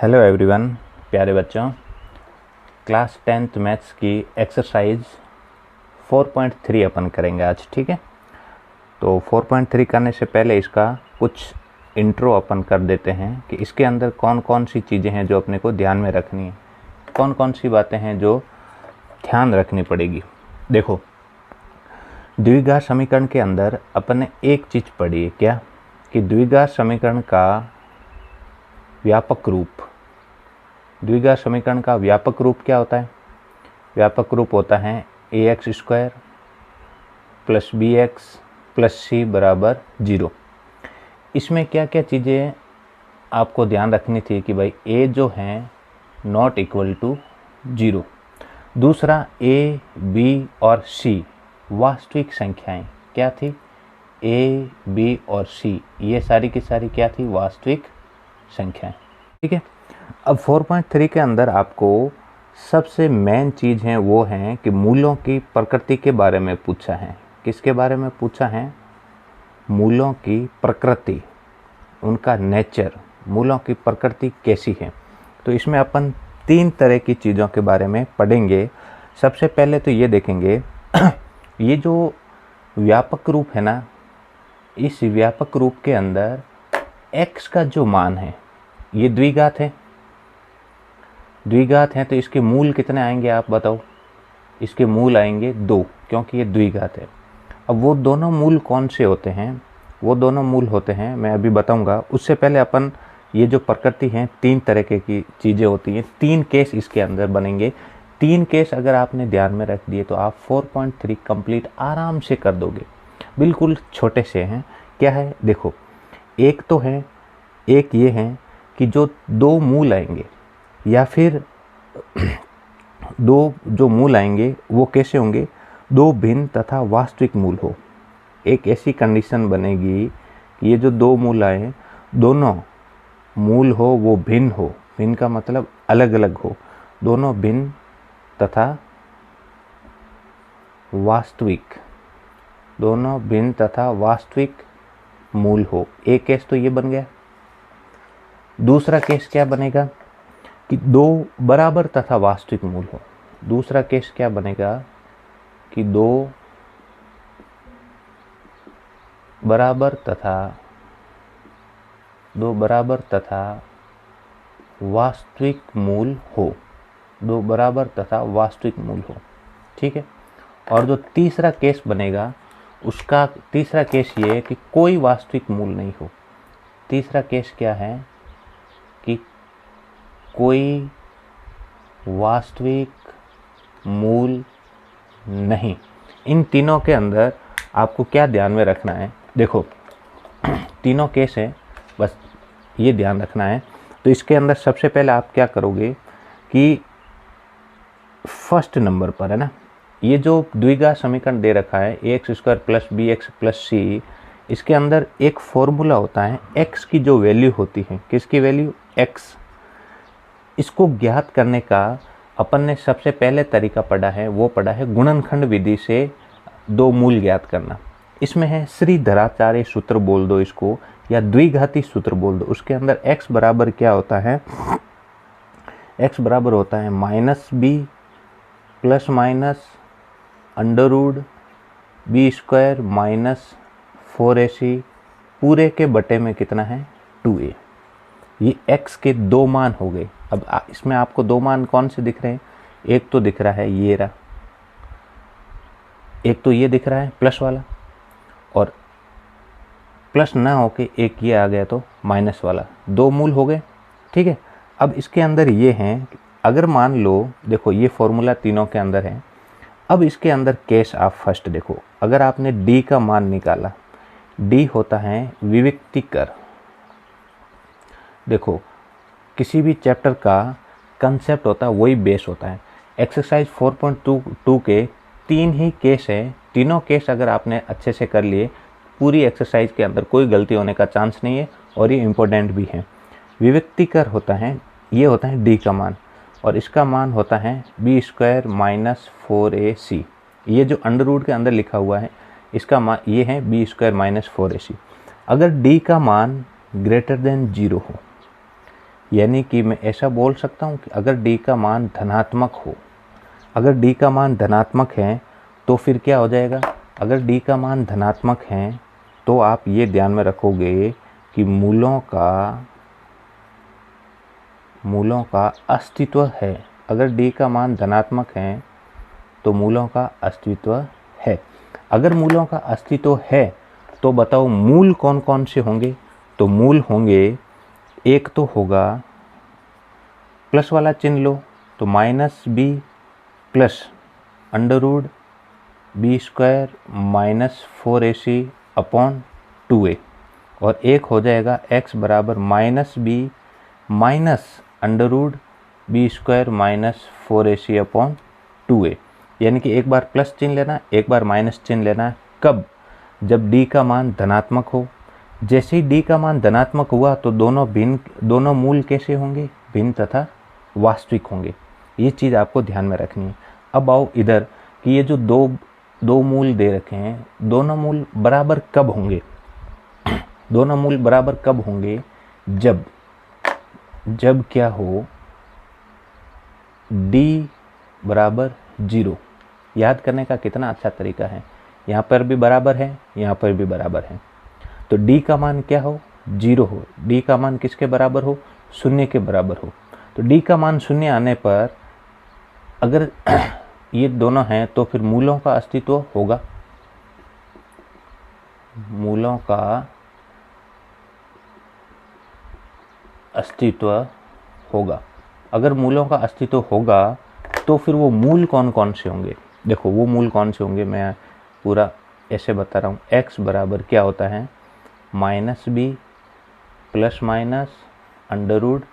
Hello everyone, प्यारे बच्चों। Class 10th maths की एक्सरसाइज 4.3 अपन करेंगे आज, ठीक है। तो 4.3 करने से पहले इसका कुछ इंट्रो अपन कर देते हैं कि इसके अंदर कौन कौन सी चीज़ें हैं जो अपने को ध्यान में रखनी है, कौन कौन सी बातें हैं जो ध्यान रखनी पड़ेगी। देखो, द्विघात समीकरण के अंदर अपन ने एक चीज़ पढ़ी है क्या, कि द्विघात समीकरण का व्यापक रूप, द्विघात समीकरण का व्यापक रूप क्या होता है? व्यापक रूप होता है ax² + bx + c बराबर 0। इसमें क्या क्या चीज़ें आपको ध्यान रखनी थी कि भाई a जो है नॉट इक्वल टू 0। दूसरा a, b और c वास्तविक संख्याएं क्या थी? a, b और c ये सारी की सारी क्या थी? वास्तविक संख्याएं, ठीक है। अब 4.3 के अंदर आपको सबसे मेन चीज़ है वो है कि मूलों की प्रकृति के बारे में पूछा है। किसके बारे में पूछा है? मूलों की प्रकृति, उनका नेचर, मूलों की प्रकृति कैसी है। तो इसमें अपन 3 तरह की चीज़ों के बारे में पढ़ेंगे। सबसे पहले तो ये देखेंगे ये जो व्यापक रूप है ना, इस व्यापक रूप के अंदर x का जो मान है, ये द्विघात है, द्विघात है, तो इसके मूल कितने आएंगे आप बताओ? इसके मूल आएंगे 2, क्योंकि ये द्विघात है। अब वो दोनों मूल कौन से होते हैं? वो दोनों मूल होते हैं, मैं अभी बताऊंगा। उससे पहले अपन ये जो प्रकृति है, 3 तरह की चीज़ें होती हैं, 3 केस इसके अंदर बनेंगे। 3 केस अगर आपने ध्यान में रख दिए तो आप 4.3 कंप्लीट आराम से कर दोगे। बिल्कुल छोटे से हैं। क्या है? देखो, एक तो है, एक ये है कि जो 2 मूल आएंगे या फिर 2 जो मूल आएंगे वो कैसे होंगे? 2 भिन्न तथा वास्तविक मूल हो। एक ऐसी कंडीशन बनेगी कि ये जो 2 मूल आए, दोनों मूल हो वो भिन्न हो। भिन्न का मतलब अलग अलग हो, दोनों भिन्न तथा वास्तविक, दोनों भिन्न तथा वास्तविक मूल हो। एक केस तो ये बन गया। दूसरा केस क्या बनेगा? कि 2 बराबर तथा वास्तविक मूल हो। दूसरा केस क्या बनेगा? कि 2 बराबर तथा वास्तविक मूल हो। 2 बराबर तथा वास्तविक मूल हो, ठीक है। और जो तीसरा केस बनेगा, उसका तीसरा केस ये है कि कोई वास्तविक मूल नहीं हो। तीसरा केस क्या है? कि कोई वास्तविक मूल नहीं। इन तीनों के अंदर आपको क्या ध्यान में रखना है? देखो, तीनों केस हैं, बस ये ध्यान रखना है। तो इसके अंदर सबसे पहले आप क्या करोगे कि फर्स्ट नंबर पर है ना, ये जो द्विघात समीकरण दे रखा है ax² + bx + c, इसके अंदर एक फॉर्मूला होता है। x की जो वैल्यू होती है, किसकी वैल्यू? x। इसको ज्ञात करने का अपन ने सबसे पहले तरीका पढ़ा है, वो पढ़ा है गुणनखंड विधि से 2 मूल ज्ञात करना। इसमें है श्रीधराचार्य सूत्र बोल दो इसको, या द्विघाती सूत्र बोल दो। उसके अंदर x बराबर क्या होता है? x बराबर होता है -b ± √b² - 4ac पूरे के बटे में कितना है? 2a। ये x के 2 मान हो गए। अब इसमें आपको 2 मान कौन से दिख रहे हैं? एक तो दिख रहा है ये रहा, एक तो ये दिख रहा है प्लस वाला, और प्लस ना होके एक ये आ गया तो माइनस वाला। 2 मूल हो गए, ठीक है। अब इसके अंदर ये हैं, अगर मान लो, देखो ये फॉर्मूला तीनों के अंदर है। अब इसके अंदर केस आप फर्स्ट देखो, अगर आपने d का मान निकाला, d होता है विविक्तिकर। देखो, किसी भी चैप्टर का कंसेप्ट होता है, वही बेस होता है। एक्सरसाइज 4.2 के 3 ही केस है। तीनों केस अगर आपने अच्छे से कर लिए, पूरी एक्सरसाइज के अंदर कोई गलती होने का चांस नहीं है, और ये इम्पोर्टेंट भी है। विविक्तिकर होता है, ये होता है d का मान, और इसका मान होता है b² - 4ac। ये जो अंडर रूट के अंदर लिखा हुआ है, इसका मान ये है b² - 4ac। अगर d का मान ग्रेटर देन 0 हो, यानी कि मैं ऐसा बोल सकता हूँ कि अगर d का मान धनात्मक हो, अगर d का मान धनात्मक है तो फिर क्या हो जाएगा, अगर d का मान धनात्मक है तो आप ये ध्यान में रखोगे कि मूलों का अस्तित्व है। अगर d का मान धनात्मक है तो मूलों का अस्तित्व है। अगर मूलों का अस्तित्व है तो बताओ मूल कौन कौन से होंगे। तो मूल होंगे, एक तो होगा प्लस वाला चिन्ह लो तो minus b plus under root B square minus 4ac upon 2a, और एक हो जाएगा x बराबर minus b minus under root B square minus 4ac upon 2a। यानी कि एक बार प्लस चिन्ह लेना, एक बार माइनस चिन्ह लेना है। कब? जब d का मान धनात्मक हो। जैसे ही d का मान धनात्मक हुआ तो दोनों मूल कैसे होंगे, भिन्न तथा वास्तविक होंगे। ये चीज़ आपको ध्यान में रखनी है। अब आओ इधर कि ये जो दो मूल दे रखे हैं, दोनों मूल बराबर कब होंगे। दोनों मूल बराबर कब होंगे, जब क्या हो, d बराबर 0। याद करने का कितना अच्छा तरीका है, यहाँ पर भी बराबर है, यहाँ पर भी बराबर है। तो d का मान क्या हो, 0 हो। d का मान किसके बराबर हो, 0 के बराबर हो। तो d का मान 0 आने पर अगर ये दोनों हैं तो फिर मूलों का अस्तित्व होगा। मूलों का अस्तित्व होगा। अगर मूलों का अस्तित्व होगा तो फिर वो मूल कौन कौन से होंगे। देखो वो मूल कौन से होंगे, मैं पूरा ऐसे बता रहा हूँ। x बराबर क्या होता है, minus b plus minus under root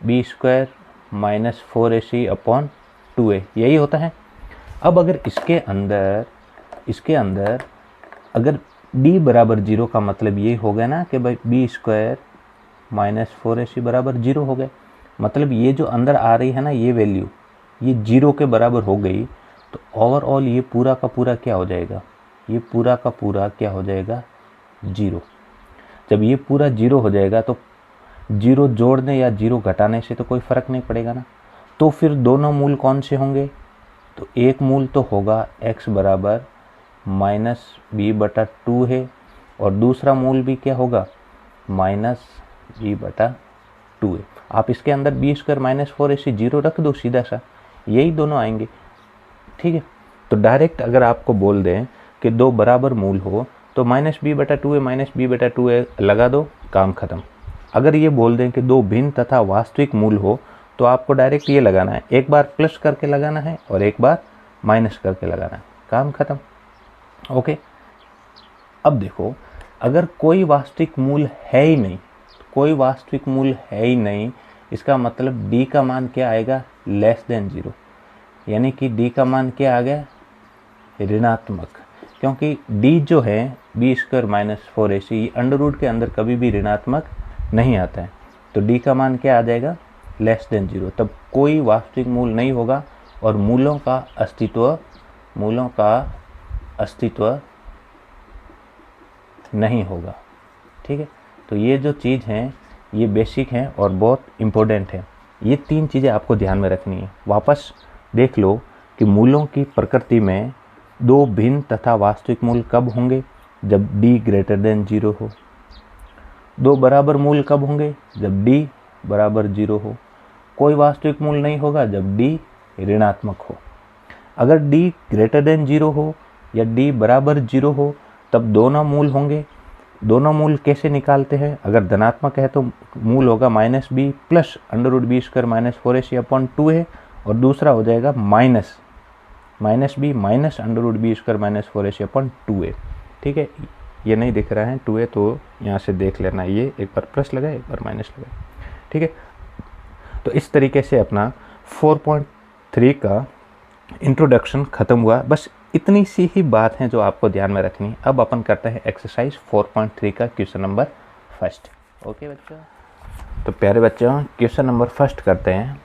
B square minus 4ac upon 2a, यही होता है। अब अगर इसके अंदर अगर d बराबर 0 का मतलब ये हो गया ना कि भाई बी स्क्वायर माइनस 4ac बराबर 0 हो गए। मतलब ये जो अंदर आ रही है ना ये वैल्यू, ये 0 के बराबर हो गई। तो ओवरऑल ये पूरा का पूरा क्या हो जाएगा, ये पूरा का पूरा क्या हो जाएगा, 0। जब ये पूरा 0 हो जाएगा तो 0 जोड़ने या 0 घटाने से तो कोई फ़र्क नहीं पड़ेगा ना। तो फिर दोनों मूल कौन से होंगे, तो एक मूल तो होगा x बराबर माइनस बी बटा 2 है, और दूसरा मूल भी क्या होगा, माइनस बी बटा 2 है। आप इसके अंदर बी स्क्वायर माइनस 4ac 0 रख दो, सीधा सा यही दोनों आएंगे। ठीक है, तो डायरेक्ट अगर आपको बोल दें कि दो बराबर मूल हो तो माइनस बी बटा 2a माइनस बी बटा 2a लगा दो, काम खत्म। अगर ये बोल दें कि दो भिन्न तथा वास्तविक मूल हो तो आपको डायरेक्ट ये लगाना है, एक बार प्लस करके लगाना है और एक बार माइनस करके लगाना है, काम खत्म। ओके, अब देखो अगर कोई वास्तविक मूल है ही नहीं, कोई वास्तविक मूल है ही नहीं, इसका मतलब d का मान क्या आएगा, लेस देन 0। यानी कि d का मान क्या आ गया, ऋणात्मक। क्योंकि d जो है b square minus 4ac under root के अंदर कभी भी ऋणात्मक नहीं आता है। तो d का मान क्या आ जाएगा, लेस देन 0। तब कोई वास्तविक मूल नहीं होगा और मूलों का अस्तित्व नहीं होगा। ठीक है, तो ये जो चीज़ हैं ये बेसिक हैं और बहुत इम्पोर्टेंट है। ये तीन चीज़ें आपको ध्यान में रखनी है। वापस देख लो कि मूलों की प्रकृति में दो भिन्न तथा वास्तविक मूल कब होंगे, जब d ग्रेटर देन 0 हो। दो बराबर मूल कब होंगे, जब d बराबर 0 हो। कोई वास्तविक मूल नहीं होगा जब d ऋणात्मक हो। अगर d ग्रेटर देन 0 हो या d बराबर 0 हो तब दोनों मूल होंगे। दोनों मूल कैसे निकालते हैं, अगर धनात्मक है तो मूल होगा minus b plus under root B square minus 4ac upon 2 है, और दूसरा हो जाएगा minus b minus under root B square minus 4ac upon 2 है। ठीक है, ये नहीं दिख रहा है 2 है तो यहाँ से देख लेना, ये एक बार प्लस लगाए एक बार माइनस लगाए। ठीक है, तो इस तरीके से अपना 4.3 का इंट्रोडक्शन ख़त्म हुआ। बस इतनी सी ही बात है जो आपको ध्यान में रखनी है। अब अपन करते हैं एक्सरसाइज 4.3 का क्वेश्चन नंबर फर्स्ट। ओके बच्चों, तो प्यारे बच्चों क्वेश्चन नंबर फर्स्ट करते हैं।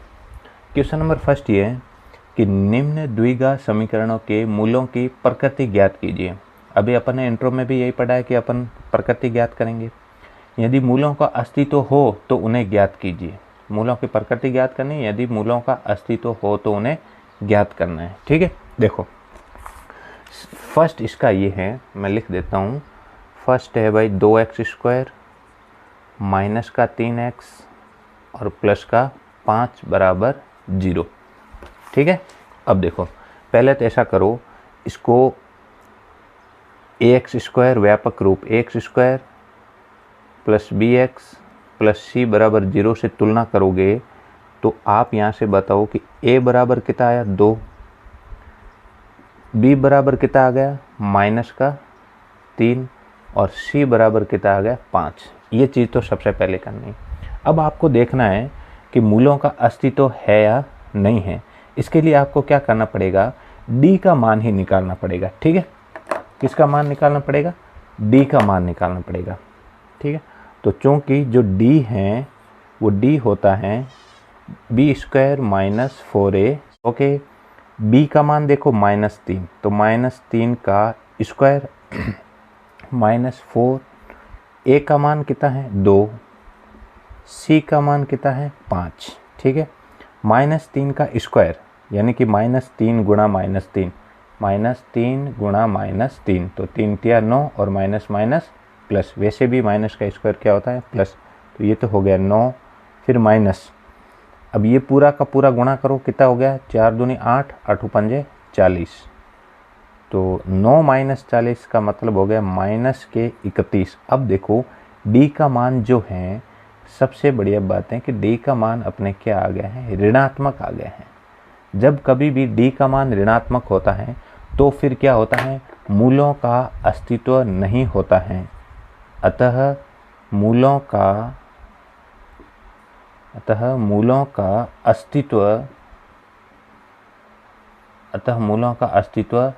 क्वेश्चन नंबर फर्स्ट ये है कि निम्न द्विघात समीकरणों के मूलों की प्रकृति ज्ञात कीजिए। अभी अपन ने इंट्रो में भी यही पढ़ा है कि अपन प्रकृति ज्ञात करेंगे। यदि मूलों का अस्तित्व हो तो उन्हें ज्ञात कीजिए। मूलों की प्रकृति ज्ञात करनी है, यदि मूलों का अस्तित्व हो तो उन्हें ज्ञात करना है। ठीक है, देखो फर्स्ट इसका ये है, मैं लिख देता हूँ। फर्स्ट है भाई 2x² माइनस का 3x और प्लस का 5 बराबर 0। ठीक है, अब देखो पहले तो ऐसा करो, इसको ax² व्यापक रूप ax² plus bx plus c बराबर 0 से तुलना करोगे तो आप यहाँ से बताओ कि a बराबर कितना आया 2, b बराबर कितना आ गया माइनस का 3 और c बराबर कितना आ गया 5। ये चीज़ तो सबसे पहले करनी है। अब आपको देखना है कि मूलों का अस्तित्व है या नहीं है। इसके लिए आपको क्या करना पड़ेगा, d का मान ही निकालना पड़ेगा। ठीक है, किसका मान निकालना पड़ेगा, d का मान निकालना पड़ेगा। ठीक है, तो चूँकि जो d है वो d होता है b² minus 4a। Okay, b का मान देखो -3, तो -3 का स्क्वायर माइनस 4, a का मान कितना है 2, c का मान कितना है 5। ठीक है, -3 का स्क्वायर यानी कि -3 गुणा -3, -3 गुणा -3, तो 3 तिया 9 और माइनस माइनस प्लस, वैसे भी माइनस का स्क्वायर क्या होता है प्लस, तो ये तो हो गया 9 फिर माइनस। अब ये पूरा का पूरा गुणा करो, कितना हो गया 4 दूनी 8, 8 पंजे 40, तो 9 माइनस 40 का मतलब हो गया माइनस के 31। अब देखो d का मान जो है, सबसे बढ़िया बात है कि d का मान अपने क्या आ गया है, ऋणात्मक आ गया है। जब कभी भी d का मान ऋणात्मक होता है तो फिर क्या होता है, मूलों का अस्तित्व नहीं होता है। अतः मूलों का अस्तित्व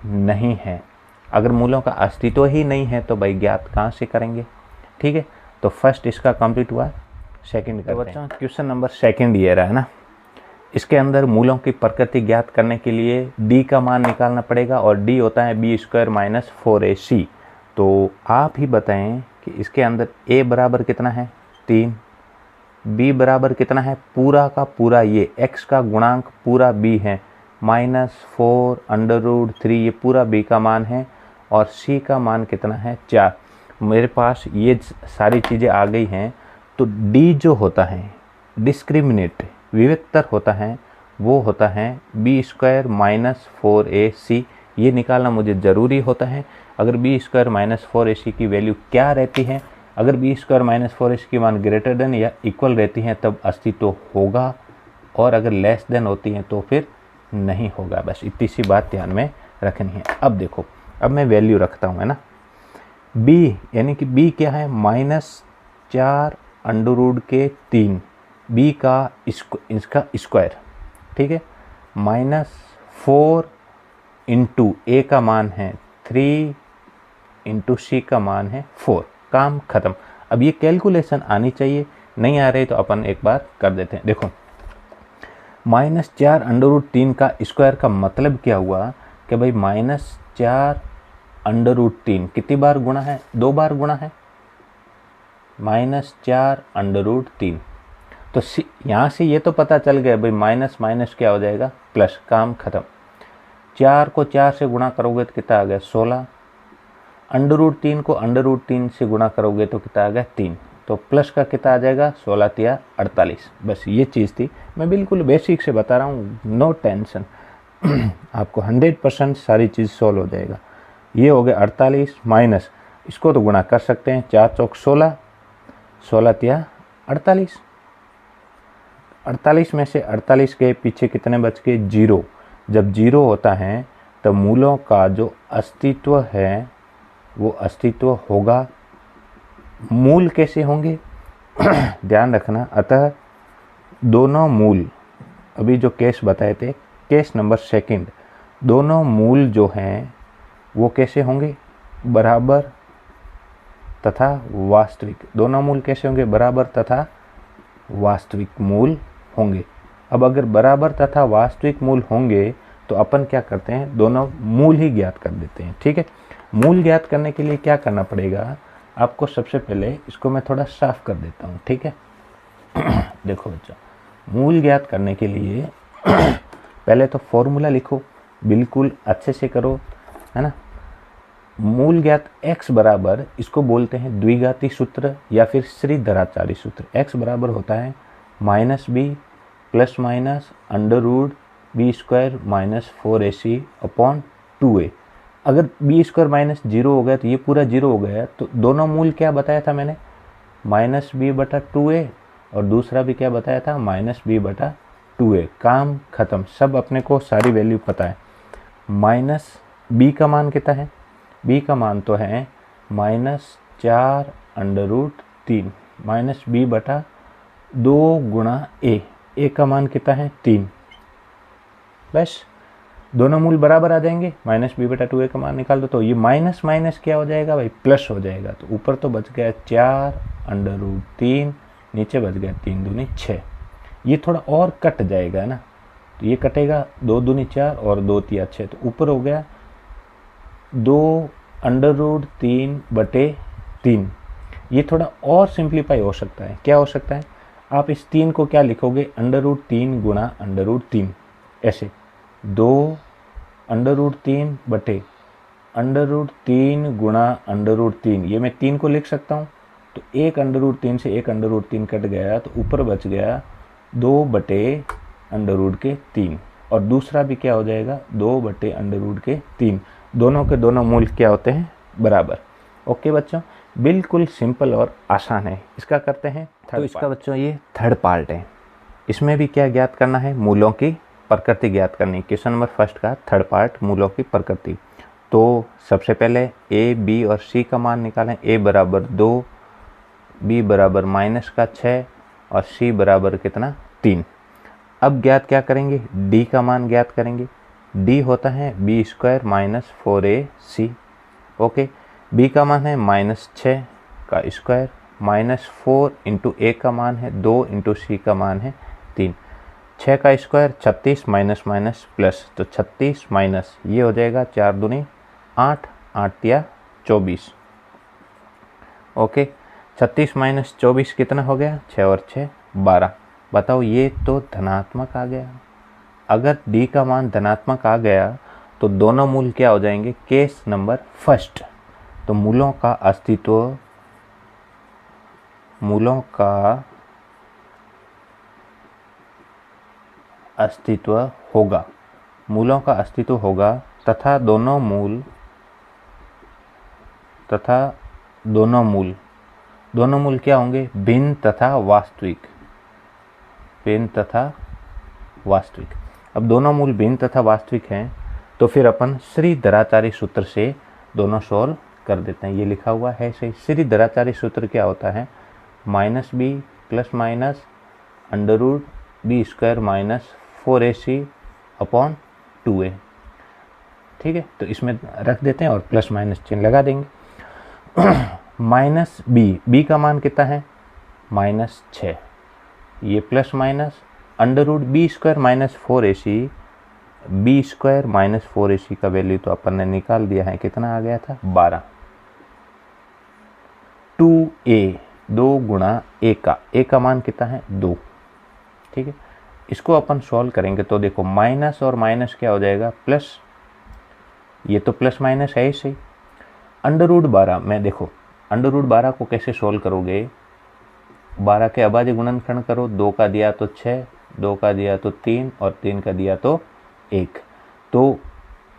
नहीं है। अगर मूलों का अस्तित्व ही नहीं है तो भाई ज्ञात कहाँ से करेंगे। ठीक है, तो फर्स्ट इसका कंप्लीट हुआ, सेकंड का बच्चों क्वेश्चन नंबर सेकंड ये रहा है ना। इसके अंदर मूलों की प्रकृति ज्ञात करने के लिए d का मान निकालना पड़ेगा और d होता है b² माइनस 4ac। तो आप ही बताएं कि इसके अंदर a बराबर कितना है 3, b बराबर कितना है पूरा का पूरा, ये x का गुणांक पूरा b है -4 √3, ये पूरा b का मान है, और c का मान कितना है 4। मेरे पास ये सारी चीज़ें आ गई हैं। तो d जो होता है डिस्क्रिमिनेट विविक्तर होता है, वो होता है b² माइनस 4ac। ये निकालना मुझे ज़रूरी होता है। अगर b² माइनस 4ac की वैल्यू क्या रहती है, अगर b² माइनस 4ac की मान ग्रेटर देन या इक्वल रहती है तब अस्तित्व होगा, और अगर लेस देन होती है तो फिर नहीं होगा। बस इतनी सी बात ध्यान में रखनी है। अब देखो, अब मैं वैल्यू रखता हूँ है ना, b यानी कि b क्या है -4 √3, b का इसका स्क्वायर। ठीक है, -4 इंटू a का मान है 3 इंटू c का मान है 4। काम खत्म। अब ये कैलकुलेशन आनी चाहिए, नहीं आ रही तो अपन एक बार कर देते हैं। देखो -4 √3 का स्क्वायर का मतलब क्या हुआ कि भाई -4 √3 कितनी बार गुणा है, 2 बार गुणा है, -4 √3। तो यहाँ से ये तो पता चल गया भाई माइनस माइनस क्या हो जाएगा प्लस, काम खत्म। 4 को 4 से गुणा करोगे तो कितना आ गया 16, √3 को √3 से गुणा करोगे तो कितना आ गया 3, तो प्लस का कितना आ जाएगा 16 तिया 48। बस ये चीज़ थी, मैं बिल्कुल बेसिक से बता रहा हूँ, नो टेंशन। आपको 100% सारी चीज़ सॉल्व हो जाएगा। ये हो गया 48 माइनस, इसको तो गुणा कर सकते हैं, 4 चौक 16, 16 तिया 48। 48 में से 48 के पीछे कितने बच गए 0। जब 0 होता है तब मूलों का जो अस्तित्व है वो अस्तित्व होगा। मूल कैसे होंगे ध्यान रखना। अतः दोनों मूल, अभी जो केस बताए थे केस नंबर सेकंड, दोनों मूल जो हैं वो कैसे होंगे, बराबर तथा वास्तविक। दोनों मूल कैसे होंगे, बराबर तथा वास्तविक मूल होंगे। अब अगर बराबर तथा वास्तविक मूल होंगे तो अपन क्या करते हैं, दोनों मूल ही ज्ञात कर देते हैं। ठीक है, मूल ज्ञात करने के लिए क्या करना पड़ेगा आपको, सबसे पहले इसको मैं थोड़ा साफ कर देता हूँ। ठीक है, देखो बच्चों, मूल ज्ञात करने के लिए पहले तो फॉर्मूला लिखो, बिल्कुल अच्छे से करो, है ना। मूल ज्ञात x बराबर, इसको बोलते हैं द्विघाती सूत्र या फिर श्रीधराचार्य सूत्र। x बराबर होता है minus b plus minus under root B square minus 4ac upon 2a। अगर बी स्क्वायर माइनस 0 हो गया तो ये पूरा 0 हो गया, तो दोनों मूल क्या बताया था मैंने, माइनस बी बटा 2a, और दूसरा भी क्या बताया था, माइनस बी बटा 2a। काम खत्म, सब अपने को सारी वैल्यू पता है। माइनस b का मान कितना है, b का मान तो है -4 अंडर रूट 3 माइनस बी बटा 2 गुणा a का मान कितना है 3। बस दोनों मूल बराबर आ जाएंगे, माइनस बी बटा 2a का मान निकाल दो, तो ये माइनस माइनस क्या हो जाएगा भाई, प्लस हो जाएगा। तो ऊपर तो बच गया 4 अंडर रूट 3, नीचे बच गया 3 दूनी 6। ये थोड़ा और कट जाएगा ना, तो ये कटेगा 2 दूनी 4 और 2 तिया 6, तो ऊपर हो गया 2 अंडर रूट 3 बटे 3। ये थोड़ा और सिंप्लीफाई हो सकता है, क्या हो सकता है, आप इस 3 को क्या लिखोगे, अंडर रूट 3 गुणा अंडर रूट 3, ऐसे 2 अंडर रूट 3 बटे अंडर रूट 3 गुणा अंडर रूट 3, ये मैं 3 को लिख सकता हूँ। तो एक अंडर रूट 3 से एक अंडर रूट 3 कट गया, तो ऊपर बच गया 2 बटे अंडर रूट के 3, और दूसरा भी क्या हो जाएगा 2 बटे अंडर रूट के 3। दोनों के दोनों मूल क्या होते हैं, बराबर। ओके बच्चों, बिल्कुल सिंपल और आसान है। इसका करते हैं तो इसका बच्चों ये थर्ड पार्ट है। इसमें भी क्या ज्ञात करना है, मूलों की प्रकृति ज्ञात करनी। क्वेश्चन नंबर फर्स्ट का थर्ड पार्ट, मूलों की प्रकृति। तो सबसे पहले a, b और c का मान निकालें। a बराबर 2, b बराबर -6 और c बराबर कितना 3। अब ज्ञात क्या करेंगे, d का मान ज्ञात करेंगे। d होता है b square minus 4ac। Okay, b का मान है -6 का स्क्वायर माइनस 4 इंटू a का मान है 2 इंटू c का मान है 3। 6 का स्क्वायर 36 माइनस माइनस प्लस, तो 36 माइनस ये हो जाएगा 4 दूनी 8, 8 तिया 24। ओके, 36 माइनस 24 कितना हो गया, 6 और 6 12। बताओ ये तो धनात्मक आ गया। अगर d का मान धनात्मक आ गया तो दोनों मूल क्या हो जाएंगे, केस नंबर फर्स्ट। तो मूलों का अस्तित्व होगा, मूलों का अस्तित्व होगा तथा दोनों मूल क्या होंगे, भिन्न तथा वास्तविक। अब दोनों मूल भिन्न तथा वास्तविक हैं, तो फिर अपन श्रीधराचार्य सूत्र से दोनों सॉल्व कर देते हैं। ये लिखा हुआ है सही। श्रीधराचार्य सूत्र क्या होता है, -b plus minus under root B square minus 4ac upon 2a। ठीक है, तो इसमें रख देते हैं और प्लस माइनस चिन्ह लगा देंगे। माइनस b का मान कितना है, -6, ये plus minus under root B square minus 4ac, B square minus 4ac का वैल्यू तो अपन ने निकाल दिया है, कितना आ गया था 12। 2a 2 गुणा a का मान कितना है 2। ठीक है, इसको अपन सॉल्व करेंगे तो देखो माइनस और माइनस क्या हो जाएगा प्लस, ये तो प्लस माइनस है ही सही। अंडर रूट 12 में देखो, अंडर रूट 12 को कैसे सॉल्व करोगे, 12 के अभाज्य गुणनखंड करो, 2 का दिया तो 6, 2 का दिया तो 3 और 3 का दिया तो 1। तो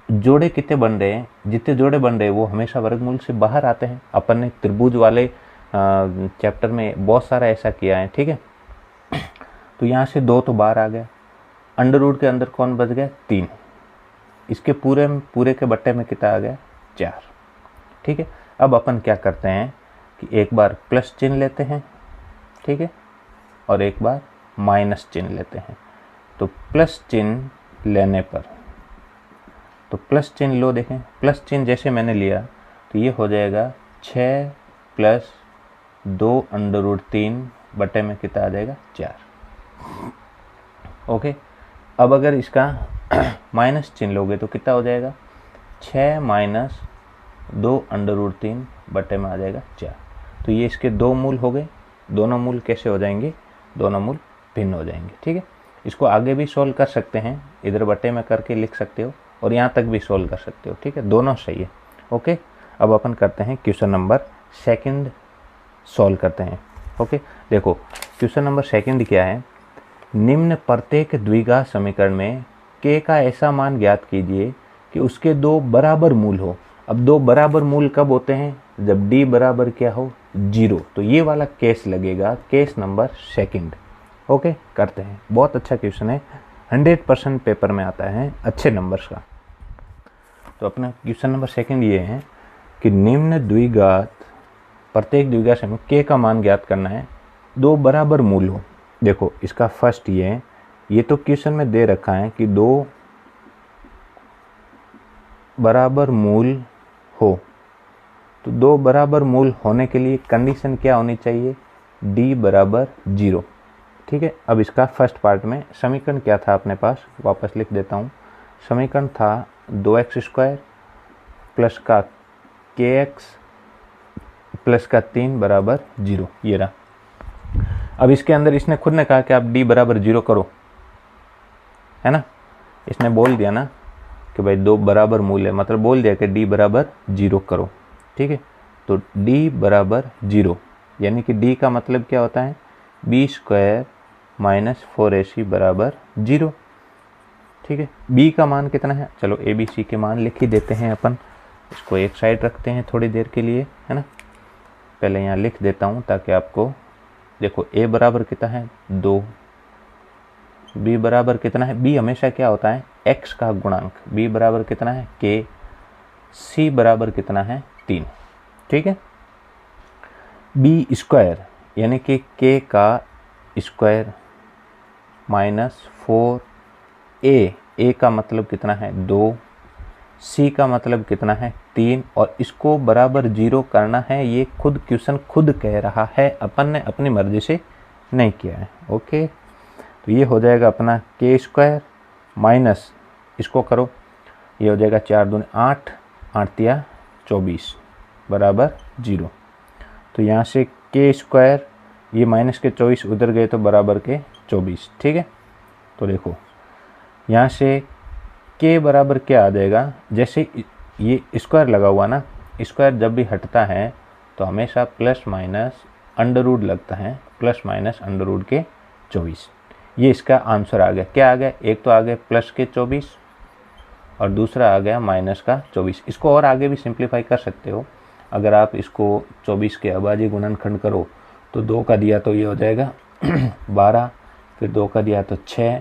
जोड़े कितने बन रहे हैं, जितने जोड़े बन रहे हैं वो हमेशा वर्गमूल से बाहर आते हैं। अपन ने त्रिभुज वाले चैप्टर में बहुत सारा ऐसा किया है। ठीक है, तो यहाँ से 2 तो बाहर आ गया, अंडर रूट के अंदर कौन बच गया 3, इसके पूरे के बट्टे में कितना आ गया 4। ठीक है, अब अपन क्या करते हैं कि एक बार प्लस चिन्ह लेते हैं, ठीक है, और एक बार माइनस चिन्ह लेते हैं। तो प्लस चिन्ह लेने पर, तो प्लस चिन्ह लो, देखें प्लस चिन्ह जैसे मैंने लिया तो ये हो जाएगा 6 प्लस 2 अंडर रूट 3 बटे में कितना आ जाएगा 4। ओके, अब अगर इसका माइनस चिन्ह लोगे तो कितना हो जाएगा 6 माइनस 2 अंडर रूट 3 बटे में आ जाएगा 4। तो ये इसके 2 मूल हो गए। दोनों मूल कैसे हो जाएंगे, दोनों मूल भिन्न हो जाएंगे। ठीक है, इसको आगे भी सोल्व कर सकते हैं, इधर बटे में करके लिख सकते हो और यहाँ तक भी सोल्व कर सकते हो। ठीक है, दोनों सही है। ओके, अब अपन करते हैं क्वेश्चन नंबर सेकंड सॉल्व करते हैं। ओके, देखो क्वेश्चन नंबर सेकंड क्या है, निम्न प्रत्येक द्विघात समीकरण में k का ऐसा मान ज्ञात कीजिए कि उसके दो बराबर मूल हो। अब दो बराबर मूल कब होते हैं, जब d बराबर क्या हो 0। तो ये वाला केस लगेगा, केस नंबर सेकंड। ओके, करते हैं, बहुत अच्छा क्वेश्चन है, 100% पेपर में आता है अच्छे नंबर्स का। तो अपना क्वेश्चन नंबर सेकंड ये है कि निम्न द्विघात प्रत्येक द्विघात समीकरण k का मान ज्ञात करना है, दो बराबर मूल हो। देखो इसका फर्स्ट ये तो क्वेश्चन में दे रखा है कि दो बराबर मूल हो। तो दो बराबर मूल होने के लिए कंडीशन क्या होनी चाहिए, d बराबर 0। ठीक है, अब इसका फर्स्ट पार्ट में समीकरण क्या था अपने पास, वापस लिख देता हूँ। समीकरण था 2x² प्लस का kx प्लस का 3 बराबर 0, ये रहा। अब इसके अंदर इसने खुद ने कहा कि आप d बराबर 0 करो, है ना। इसने बोल दिया ना कि भाई दो बराबर मूल है, मतलब बोल दिया कि d बराबर 0 करो। ठीक है, तो d बराबर 0 यानी कि d का मतलब क्या होता है, b² माइनस 4ac बराबर 0। ठीक है, b का मान कितना है, चलो a b c के मान लिख ही देते हैं अपन, इसको एक साइड रखते हैं थोड़ी देर के लिए, है ना। पहले यहाँ लिख देता हूँ ताकि आपको, देखो a बराबर कितना है 2, b बराबर कितना है, b हमेशा क्या होता है x का गुणांक, b बराबर कितना है k, c बराबर कितना है 3। ठीक है, b² यानी कि k का स्क्वायर माइनस 4a का मतलब कितना है 2, c का मतलब कितना है 3, और इसको बराबर 0 करना है, ये खुद क्वेश्चन खुद कह रहा है, अपन ने अपनी मर्जी से नहीं किया है। ओके, तो ये हो जाएगा अपना k² माइनस, इसको करो, ये हो जाएगा 4 दूनी 8, 8 तिया 24 बराबर 0। तो यहाँ से k², ये माइनस के 24 उधर गए तो बराबर के 24। ठीक है, तो देखो यहाँ से k बराबर क्या आ जाएगा, जैसे ये स्क्वायर लगा हुआ ना, स्क्वायर जब भी हटता है तो हमेशा प्लस माइनस अंडर रूट लगता है, प्लस माइनस अंडर रूट के 24। ये इसका आंसर आ गया, क्या आ गया, एक तो आ गया प्लस के 24 और दूसरा आ गया माइनस का 24। इसको और आगे भी सिंप्लीफाई कर सकते हो, अगर आप इसको 24 के अभाज्य गुणनखंड करो तो 2 का दिया तो ये हो जाएगा 12, फिर 2 का दिया तो 6,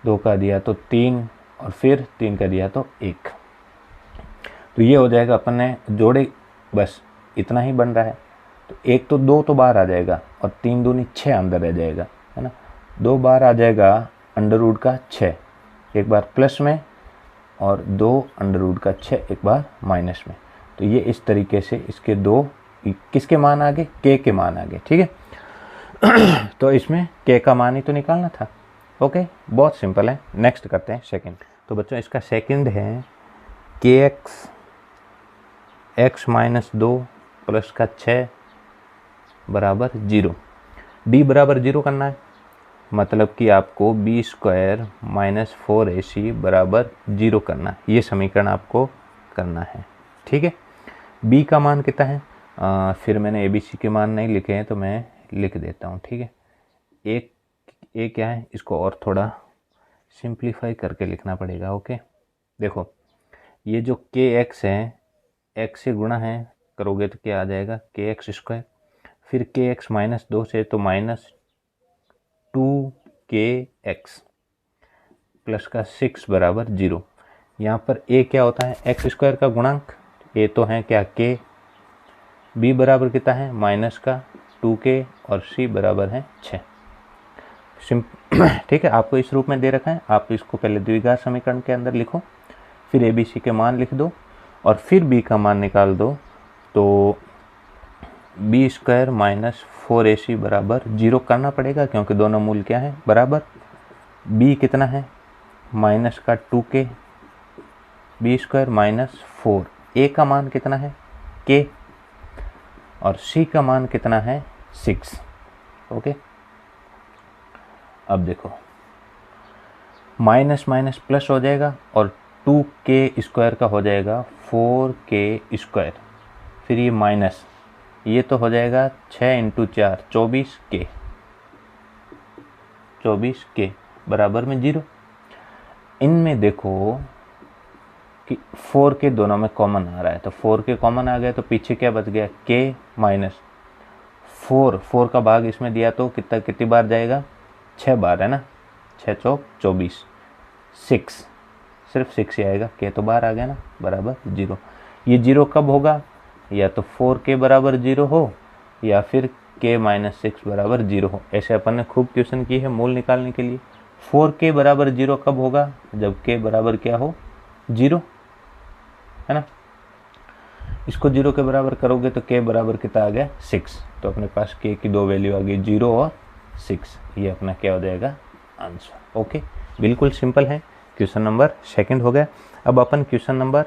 2 का दिया तो 3 और फिर 3 का दिया तो 1। तो ये हो जाएगा, अपन ने जोड़े, बस इतना ही बन रहा है। तो एक तो 2 तो बाहर आ जाएगा और 3 दूनी 6 अंदर रह जाएगा, है ना। 2 बाहर आ जाएगा अंडर रूट का 6 एक बार प्लस में, और 2 अंडर रूट का 6 एक बार माइनस में। तो ये इस तरीके से इसके दो किसके मान आ गए, k के मान आ गए। ठीक है तो इसमें k का मान ही तो निकालना था। ओके, बहुत सिंपल है। नेक्स्ट करते हैं सेकंड। तो बच्चों इसका सेकंड है kx x माइनस 2 प्लस का 6 बराबर 0, d बराबर 0 करना है, मतलब कि आपको b² माइनस 4ac बराबर 0 करना है, ये समीकरण आपको करना है। ठीक है, b का मान कितना है, फिर मैंने abc के मान नहीं लिखे हैं तो मैं लिख देता हूँ। ठीक है, एक क्या है, इसको और थोड़ा सिंप्लीफाई करके लिखना पड़ेगा। ओके, देखो ये जो kx है, x से गुणा है करोगे तो क्या आ जाएगा kx², फिर kx माइनस 2 से तो माइनस 2kx प्लस का 6 बराबर 0। यहाँ पर a क्या होता है, x² का गुणांक, a तो है क्या k, b बराबर कितना है माइनस का 2k और c बराबर है 6। ठीक है, आपको इस रूप में दे रखा है, आप इसको पहले द्विघात समीकरण के अंदर लिखो, फिर abc के मान लिख दो और फिर b का मान निकाल दो। तो b² माइनस 4ac बराबर 0 करना पड़ेगा, क्योंकि दोनों मूल क्या है बराबर। b कितना है माइनस का 2k, b² माइनस 4, a का मान कितना है k और c का मान कितना है 6। ओके, अब देखो माइनस माइनस प्लस हो जाएगा और 2k² का हो जाएगा 4k², फिर ये माइनस, ये तो हो जाएगा 6 × 4 24k, 24k बराबर में 0। इनमें देखो कि 4k दोनों में कॉमन आ रहा है, तो 4k कॉमन आ गया तो पीछे क्या बच गया, k माइनस 4 का भाग इसमें दिया तो कितनी बार जाएगा, 6 बार है ना, 6 चौक 24, 6, सिर्फ 6 ही आएगा, k तो बाहर आ गया ना, बराबर 0। ये 0 कब होगा, या तो 4k बराबर 0 हो या फिर k माइनस 6 बराबर 0 हो। ऐसे अपन ने खूब क्वेश्चन की है मूल निकालने के लिए। 4k बराबर 0 कब होगा, जब k बराबर क्या हो, 0, है ना। इसको 0 के बराबर करोगे तो k बराबर कितना आ गया, 6, तो अपने पास k की दो वैल्यू आ गई, 0 और 6। ये अपना क्या हो जाएगा, आंसर। ओके, बिल्कुल सिंपल है। क्वेश्चन नंबर 2 हो गया। अब अपन क्वेश्चन नंबर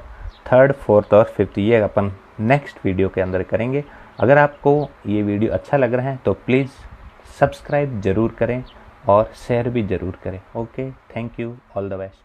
3, 4 और 5 ये अपन नेक्स्ट वीडियो के अंदर करेंगे। अगर आपको ये वीडियो अच्छा लग रहा है तो प्लीज़ सब्सक्राइब ज़रूर करें और शेयर भी ज़रूर करें। Okay, thank you, all the best.